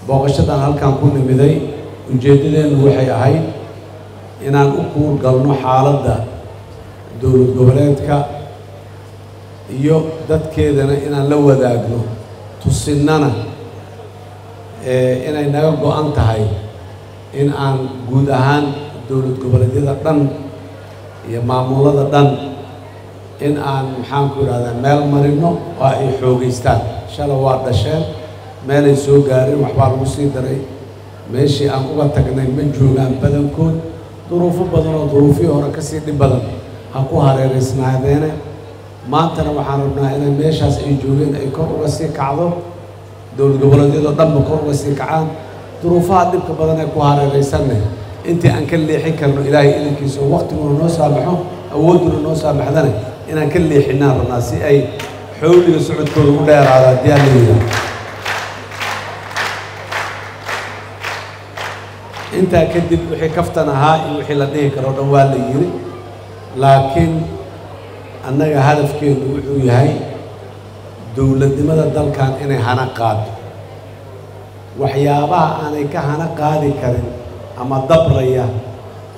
booqashadan halkan ku nimiday ujeedadeenu waxay ahayd inaan u kuur galno xaaladda dowlad goboleedka iyo dadkeedana inaan la wadaagno tusinnana inay naga go'an tahay in aan guud ahaan dowlad goboleedyada dhan iyo maamulada dhan in aan maxaanku idhahdaa meel marino oo ay xoogaystaan shala waa dhasheen meelay soo gaareen waxbaa lagu sii daray meeshii aan uga tagnay ma joogaan badankood duruufo badan oo duruufihii hore ka sii dhib badan ha ku hareeraysnaadeene maantana waxaan rabnaa inay meeshaas ay joogeen ay kor uga sii kacdo dowlad goboleedyadoo dhanba kor uga sii kacaan duruufaha dhibka badan ee ku hareeraysanne intii aan ka leexin karno ilaahay idankiisa oo waqtiguna noo saamaxo awoodduna noo saamaxdana inaan ka leexinaan rabnaa si ay xowliga socodkooda u dheeraada haddii aan leeyahay intaa kadib wixii kaftan ahaa iyo wixii la dhihi karo dhan waa la yiri laakiin annaga hadafkeenu wuxuu yahay dowladnimada dalkan inay hana qaado waxyaabaha aanay ka hana qaadi karin ama dabraya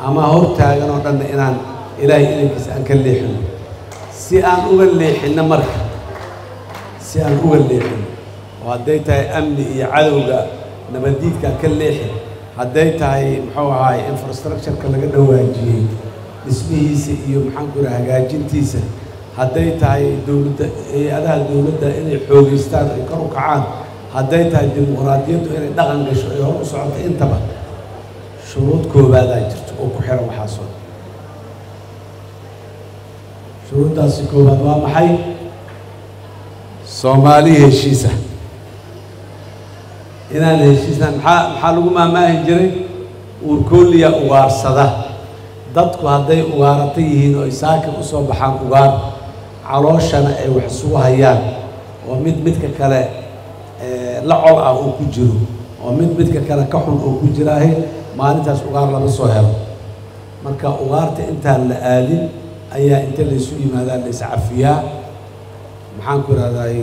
ama hortaagan oo dhanna inaan ilaahay idankiisa aan ka leexino si aan uga leexinno marka si aan uga leexino oo hadday tahay amni iyo cadowga nabaddiidkaan ka leexin hadday tahay muxuu ahaay infrastructureka laga dhawaajiyey dhismihiisa iyo maxaanku idhaha hagaajintiisa hadday tahay dowladda hay-adaha dowladda inay xoogaystaan ay kor u kacaan hadday tahay dimuqraadiyaddu inay dhaqan gasho ay hor u socoto intaba shuruud koobaadaa jirto oo ku xiran waxaasoo shuruuddaasi koowaad waa maxay soomaali heshiisa inaan heshiisnaan maxaa lagu maamaahi jiray uurkooliya ugaarsada dadku hadday ugaarata yihiin oo ay saakin u soo baxaan ugaar calooshana ay wax isugu hayaan oo midka kale la col ah uu ku jiro oo midka kale ka xun oo ku jiraahe maalintaas ugaar lama soo helo marka ugaarta intaan la aadin ayaa inta laysu yimaadaa la iscafiyaa maxaanku idhahdaay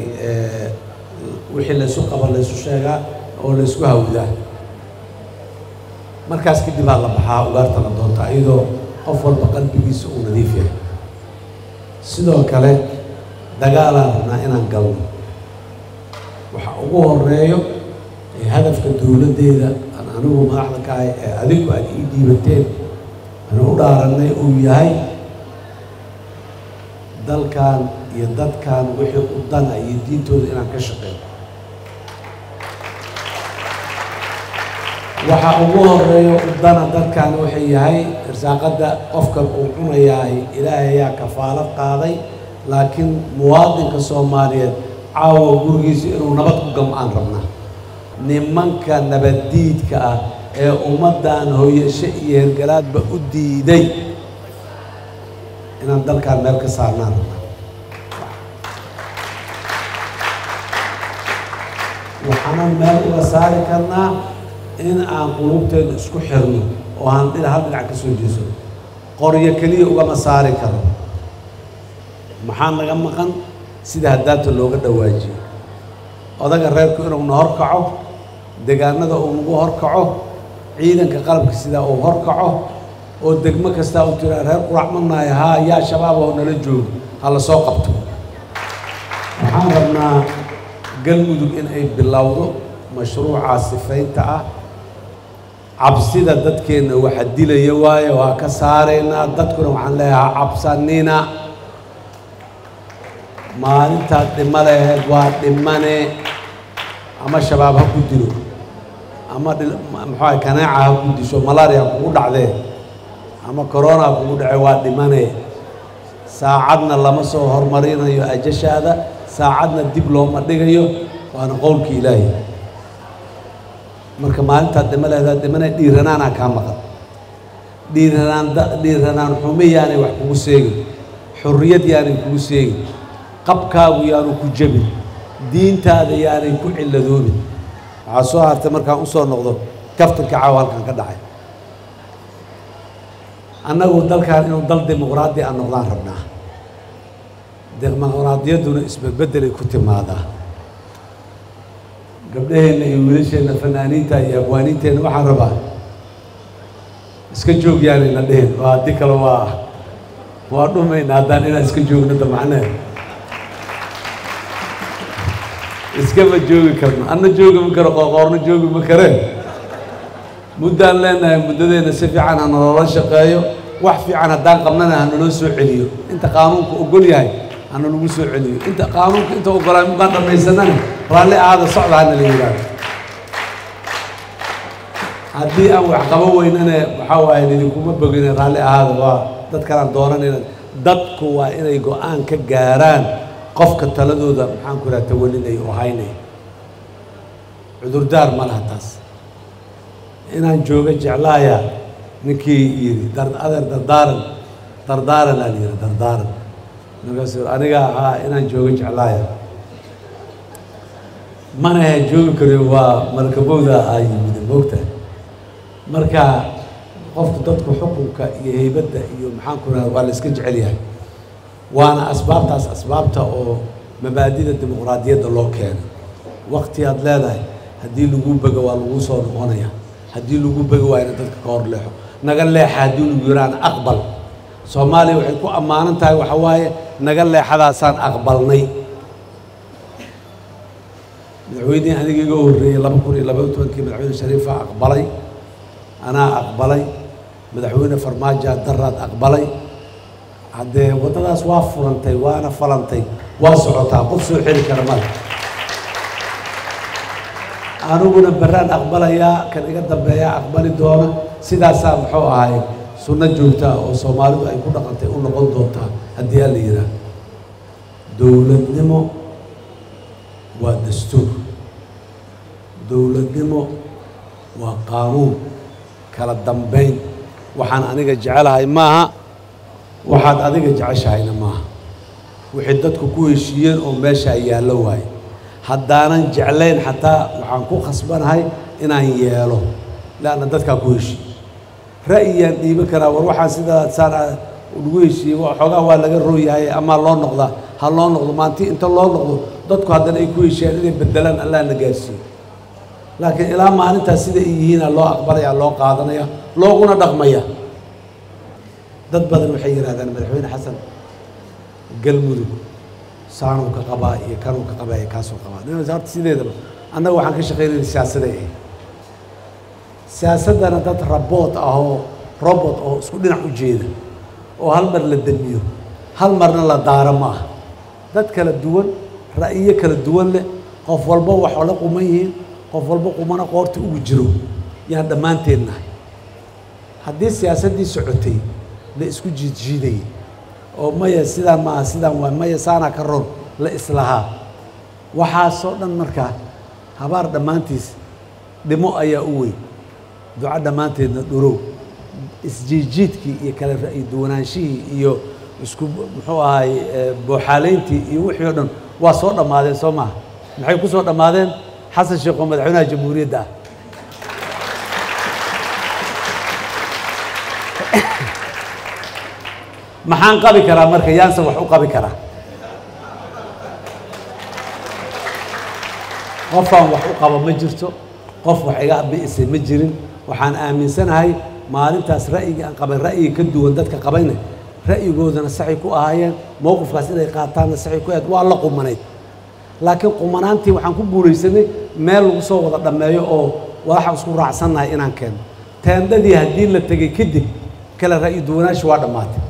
wixii laysu qaba laysu sheegaa oo laysku hawdaa markaas kadib aa la baxaa ugaartana doonta iyadoo qof walba qalbigiisa uu nadiif yahay sidoo kale dagaalaan rabnaa inaan galno waxa ugu horeeyo ee hadafka dowladdeeda aan anigu madaxda ka ahay ee adigu aad ii dhiibateen aan u dhaarannay uu yahay dalkan iyo dadkan wixii u dana iyo diintooda inaan ka shaqeeyo waxa ugu horeeyo udana dadkan waxay yahay irsaaqada qofka uu cunayahay ilaahay ayaa kafaalad qaaday laakiin muwaadinka Soomaaliyeed caawa gurigiisa inuu nabad ku gam'aan rabnaa nimanka nabaddiidka ah ee ummadan hooyasho iyo hergalaadba u diiday inaan dalkan meel ka saarnaan waxaan meel uga saari karnaa in aan qulubteena isku xirno oo aan hal dhinac ka soo jeeso qoryo kaliya ugama saari karo maxaa naga maqan sida haddaata looga dhawaajiyo odaga reerku inuu na horkaco deegaanada uu nagu horkaco ciidanka qalabka sida uu horkaco oo degmo kasta uu tiraa reer quraacmanaay haa yaa shabaab oo nala joogo ha la soo qabto waxaan rabnaa galmudug in ay bilowdo mashruuca sifaynta ah cabsida dadkeena waxa dilaya waaye waa ka saaraynaa dadkuna waxaan leeyahay cabsanina maalintaad dhimo lahayd waa dhimane ama shabaab ha ku dilo ama maxaa kanaaca ha ku disho malaria kugu dhacdee ama corona kugu dhace waa dhimane saacadna lama soo hormarinayo ajashaada saacadna dib looma dhigayo waana qowlka ilaahay marka maalintaad dhimo lahayd dhimane dhiiranaanaa kaa maqan dhiiranaan xume yaanay wax kugu seegin xurriyad yaanay kugu seegin qabkaagu yaanu ku jabin diintaada yaanay ku cilladoobin waxaa soo hartay markaan usoo noqdo kaftanka caawa halkan ka dhacay annagu dalkan inuu dal dimuqraadi aan noqdaan rabnaa dimuqraadiyadduna isbedbedelay ku timaadaa gabdhaheenna iyo wiilasheenna fanaaniinta iyo abwaaniinteenna waxaan rabaa iska joog yaanayna dhehen waa haddii kale waa dhumayna haddaan inaan iska joogno damacnee iskama joogi karno anna joogi ma karo qoorna joogi ma kareen muddaan leenahay muddadeenna si fiican ha nolola shaqeeyo wax fiican haddaan qabnana ha naloo soo celiyo inta qaanuunku ogol yahay ha nalagu soo celiyo inta qaanuunka inta ogolaay mukaan dhammaysanana raalli ahaada socda hana la yidhaahdo haddii aan wax qaban weynana waxaa waaye idinkuma bogine raalli ahaada waa dadkanaan dooranayna dadku waa inay go-aan ka gaaraan qofka taladooda maxaan ku idhaha tawalinaya oo haynaya cudurdaar ma laha taas inaan jooga jeclaaya ninkii yidhi adeer dardaaran aan yidhi dardaaran markaasuu aniga ahaa inaan jooga jeclaaya mana ahan joogi karin waa markabowda ay yimid moogtahay marka qofku dadku xukunka iyo heybadda iyo maxaan ku idhaha waa la iska jecel yahay waana asbaabtaas asbaabta oo mabaadida dimuqraadiyadda loo keenay waqti aad leedahay haddii lagu bego waa lagu soo noqonaya haddii lagu bego waa ina dadka ka hor leexo naga leexa haddii lagu yiraan aqbal soomaaliya waxay ku ammaanan tahay waxa waaye naga leexadaasaan aqbalnay madaxweynihii aniga iga horreeyey 2022 madaxweyne shariifa aqbalay anaa aqbalay madaxweyne farmaajo daraad aqbalay haddee waddadaas waa furantay waana falantay waa socotaa qof soo xiri kara male aniguna baraan aqbalayaa kan iga dambeeyaa aqbali doona sidaasaa muxuu ahay sunno joogtaa oo soomaalidu ay ku dhaqantay u noqon doontaa haddii aan la yidhaah dowladnimo waa dastuur dowladnimo waa qaanuun kala dambayn waxaan aniga jecelahay maaha waxaad adiga jeceshahayna maaha wixii dadku ku heshiiyeen oo meesha yaallo waaye haddaanan jeclayn xataa waxaan ku khasbanahay inaan yeelo laanna dadkaa ku heshiiye ra'yiyaan dhiibi karaa war waxaan sidaa saan lagu heshiiyey xoogaa waa laga rooyahay amaa loo noqdaa ha loo noqdo maantii inta loo noqdo dadku haddana ay ku heshiiyaan inay bedelaan allah na gaarsiiyo laakiin ilaa maalintaas sida ay yihiina loo aqbalaya loo qaadanaya looguna dhaqmaya dad badan waxay yidhahdaan madaxweyne xasan galmudug saanuu ka qabaa iyo kanuu ka qabaa iyo kaasuu qabaa horta sideedaba annaga waxaan ka shaqaynayna siyaasaday ahayd siyaasaddana dad robot oo isku dhinac u jeeda oo hal mar la damiyo hal marna la daaro ma aha dad kala duwan ra'yiyo kala duwan leh qof walba wax la quman yihiin qof walba qumana qoorta ugu jiro yaan dhammaanteen nahay haddii siyaasaddii socotay la isku jiidjiidayay oo maya sidaan maaha sidaan waa maya saanaa ka ron la islahaa waxaasoo dhan markaa habaar dhammaantiis dhimo ayaa u weyn duco dhammaanteedna dhurow isjiidjiidkii iyo kala ra'yi duwanaanshihii iyo isku muxuu ahay booxaalayntii iyo wixii oo dhan waa soo dhammaadeen soo maaha maxay ku soo dhammaadeen xasan sheekh oo madaxweynaha jamhuuriyadda ah maxaan qabi karaa marka yaanse wax u qabi karaa qofaan wax u qabo ma jirto qof wax iga bi'isay ma jirin waxaan aaminsanahay maalintaas ra'yiga aan qabay ra'yiga ka duwan dadka qabayna ra'yigoodana saxay ku ahaayeen mowqifkaas inay qaataanna saxay ku ahayd waa la qumanayd laakiin qumanaantii waxaan ku guulaysanay meel lagu soo wada dhammeeyo oo waxaan isku raacsannahay inaan keeno teendadii haddii la tegey kadib kala ra'yi duwanaashi waa dhammaatay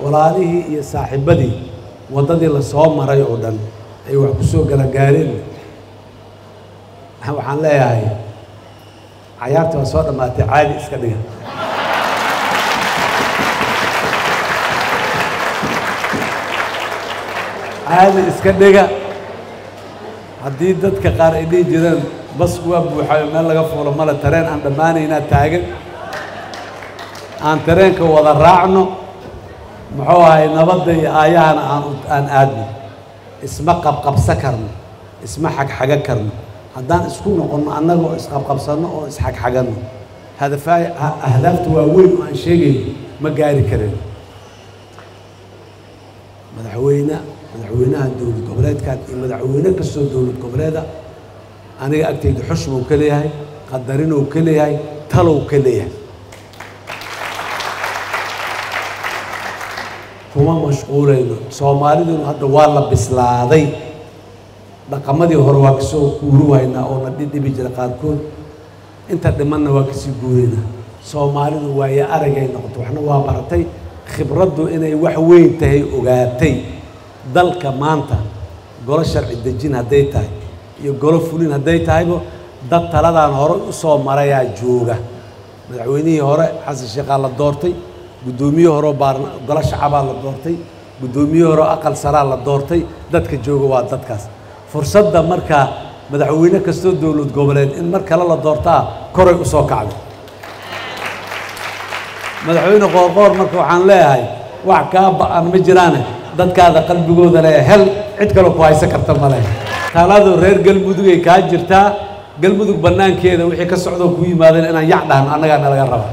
walaalihii iyo saaxiibadii waddadii la soo maray oo dhan ay wax ku soo galagaareen waxaan leeyahay cayaartii waa soo dhammaatay caadi iska dhiga caadi iska dhiga haddii dadka qaar ay dhihi jireen basku waa buuxayo meel laga fuulo male tareen aan dhammaanaynaa taagan aan tareenka wada raacno muxuu ahay nabadda iyo aayahana aan aadno isma qabqabsa karno isma xagxaga karno haddaan isku noqonno annagoo isqabqabsanno oo isxagxaganno ahdaafta waaweyn oo aan sheegayno ma gaari karin madaxweyne madaxweynaha dowlad goboleedkan iyo madaxweyne kastoo dowlad goboleeda aniga agtayda xushma uu ka leeyahay qadarin uu ka leeyahay talow ka leeyahay kuma mashquulayno soomaaliduna hadda waa la bislaaday dhaqamadii hore waa kasoo guuruwaynaa oo na dhidhibi jira qaarkood inta dhimanna waa kasii guuraynaa soomaalidu waayo aragay noqoto waxna waa baratay khibraddu inay wax weyn tahay ogaatay dalka maanta golo sharci dejin hadday tahay iyo golo fulin hadday tahayba dad taladaan hore u soo marayaa jooga madaxweynihii hore xasan sheekhaa la doortay guddoomiyihii hore golo shacabaa la doortay guddoomiyihii hore aqal saraa la doortay dadka jooga waa dadkaas fursadda markaa madaxweyne kastoo dowlad goboleed in mar kale la doortaa koray u soo kacday madaxweyne qoorqoor marka waxaan leeyahay wax kaa ba'an ma jiraane dadkaada qalbigooda leh hel cid kaloo ku haysan karta ma leh taladu reer galmudugay kaa jirtaa galmudug bannaankeeda wixii ka socdoo ku yimaadeen inaan yac dhahan annagaa nalaga raba